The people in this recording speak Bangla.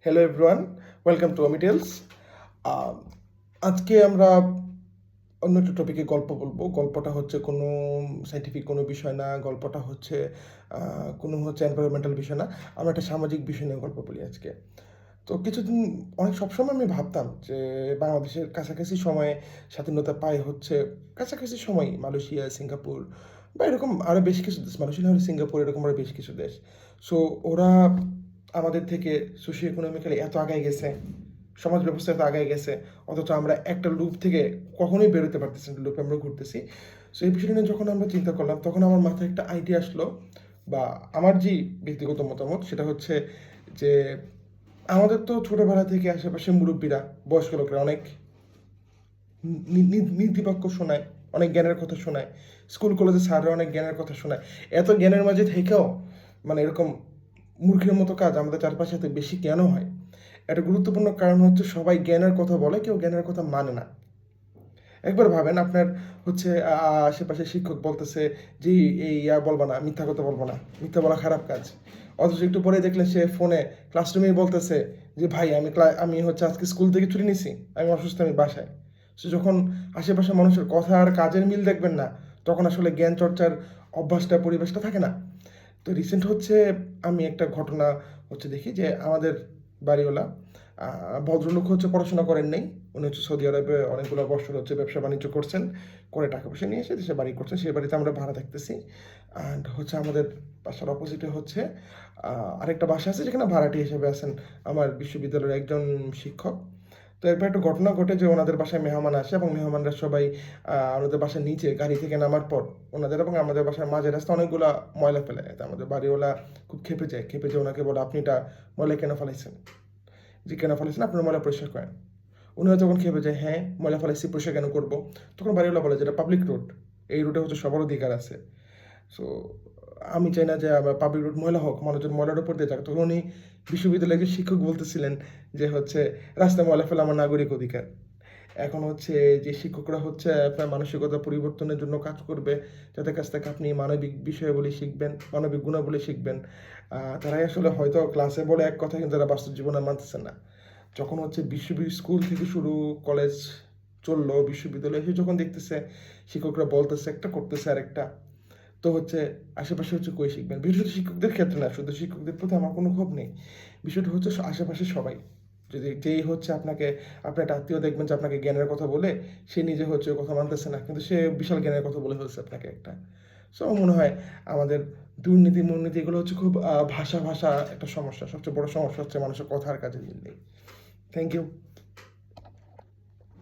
Hello everyone, welcome to Omi tells. আজকে আমরা অন্য একটা টপিকে গল্প বলবো। গল্পটা হচ্ছে কোনো সায়েন্টিফিক কোনো বিষয় না, গল্পটা হচ্ছে কোনো হচ্ছে এনভায়রনমেন্টাল বিষয় না। আমরা একটা সামাজিক বিষয় নিয়ে গল্প বলি আজকে। তো কিছুদিন সবসময় আমি ভাবতাম যে বাংলাদেশের কাছাকাছি সময়ে স্বাধীনতা পায় হচ্ছে কাছাকাছি সময়ই মালয়েশিয়া, সিঙ্গাপুর বা এরকম আরও বেশ কিছু দেশ, মালয়েশিয়া হলে সিঙ্গাপুর এরকম আরও বেশ কিছু দেশ। সো ওরা আমাদের থেকে সোশিও ইকোনমিক্যালি এত আগায় গেছে, সমাজ ব্যবস্থা এত আগায় গেছে, অথচ আমরা একটা লুপ থেকে কখনোই বেরোতে পারতেছি না, লুপে আমরা ঘুরতেছি। সো এই বিষয়টা নিয়ে যখন আমরা চিন্তা করলাম তখন আমার মাথায় একটা আইডিয়া আসলো, বা আমার যে ব্যক্তিগত মতামত সেটা হচ্ছে যে আমাদের তো ছোটবেলা থেকে আশেপাশে মুরব্বীরা, বয়স্ক লোকেরা অনেক নীতিবাক্য শোনায়, অনেক জ্ঞানের কথা শোনায়। স্কুল কলেজে স্যাররা অনেক জ্ঞানের কথা শোনায়। এত জ্ঞানের মাঝে থেকেও মানে এরকম মূর্খের মতো কাজ আমাদের চারপাশে এত বেশি কেন হয়? একটা গুরুত্বপূর্ণ কারণ হচ্ছে সবাই জ্ঞানের কথা বলে, কেউ জ্ঞানের কথা মানে না। একবার ভাবেন আপনার হচ্ছে আশেপাশে শিক্ষক বলতেছে যে এই বলবা না, মিথ্যা কথা বলবো না, মিথ্যা বলা খারাপ কাজ। অথচ একটু পরে দেখলেন সে ফোনে ক্লাসরুমেই বলতেছে যে ভাই আমি হচ্ছে আজকে স্কুল থেকে ছুটি নিছি, আমি অসুস্থ, আমি বাসায়। সে যখন আশেপাশে মানুষের কথা আর কাজের মিল দেখবেন না, তখন আসলে জ্ঞান চর্চার অভ্যাসটা, পরিবেশটা থাকে না। তো রিসেন্ট হচ্ছে আমি একটা ঘটনা হচ্ছে দেখি যে আমাদের বাড়িওয়ালা ভদ্রলোক হচ্ছে পড়াশোনা করেন নাই। উনি হচ্ছে সৌদি আরবে অনেকগুলো বছর হচ্ছে ব্যবসা বাণিজ্য করছেন, করে টাকা পয়সা নিয়ে এসে দেশে বাড়ি করছেন। সেই বাড়িতে আমরা ভাড়া থাকতেছি। অ্যান্ড হচ্ছে আমাদের বাসার অপোজিটে হচ্ছে আরেকটা বাসা আছে যেখানে ভাড়াটি হিসেবে আছেন আমার বিশ্ববিদ্যালয়ের একজন শিক্ষক। তো এরপর একটা ঘটনা ঘটে যে ওনাদের বাসায় মেহমান আসে এবং মেহমানরা সবাই ওনাদের বাসার নিচে গাড়ি থেকে নামার পর ওনাদের এবং আমাদের বাসার মাঝের রাস্তায় অনেকগুলা ময়লা ফেলে। তো আমাদের বাড়িওয়ালা খুব ক্ষেপে যায়। ক্ষেপে যেয়ে ওনাকে বলে, "আপনি এটা ময়লা কেন ফেলাইছেন? যে কেন ফেলাইছেন? আপনার ময়লা পরিষ্কার করেন।" উনিও তখন ক্ষেপে যায়, "হ্যাঁ, ময়লা ফেলাইছি, পরিষ্কার কেন করব?" তখন বাড়িওয়ালা বলে যে, "এটা পাবলিক রোড। এই রোডে হচ্ছে সবার অধিকার আছে। সো আমি চাই না যে আমার পাবলিক রোড ময়লা হোক, মানুষজন ময়লার উপর দিয়ে যাক।" তখন উনি বিশ্ববিদ্যালয়ের একজন শিক্ষক বলতেছিলেন যে হচ্ছে, "রাস্তায় ময়লা ফেলা আমার নাগরিক অধিকার।" এখন হচ্ছে যে শিক্ষকরা হচ্ছে আপনার মানসিকতা পরিবর্তনের জন্য কাজ করবে, যাদের কাছ থেকে আপনি মানবিক বিষয়াবলী শিখবেন, মানবিক গুণাবলী শিখবেন। তারাই আসলে হয়তো ক্লাসে বলে এক কথা কিন্তু তারা বাস্তব জীবনে মানতেছে না। যখন হচ্ছে স্কুল থেকে শুরু, কলেজ চললো, বিশ্ববিদ্যালয়ে এসে যখন দেখতেছে শিক্ষকরা বলতেছে একটা, করতেছে আরেকটা, তো হচ্ছে আশেপাশে হচ্ছে কই শিখবেন? বিষয়টা শুধু শিক্ষকদের ক্ষেত্রে না, শুধু শিক্ষকদের প্রতি আমার কোনো ক্ষোভ নেই। বিষয়টা হচ্ছে আশেপাশে সবাই। যদি যেই হচ্ছে আপনার একটা আত্মীয় দেখবেন যে আপনাকে জ্ঞানের কথা বলে, সে নিজে হচ্ছে ওই কথা মানতেছে না। কিন্তু সে বিশাল জ্ঞানের কথা বলে ফেলছে আপনাকে একটা। সো আমার মনে হয় আমাদের দুর্নীতি এগুলো হচ্ছে খুব ভাষা একটা সমস্যা। সবচেয়ে বড় সমস্যা হচ্ছে মানুষের কথা আর কাজের মিল নেই। Thank you.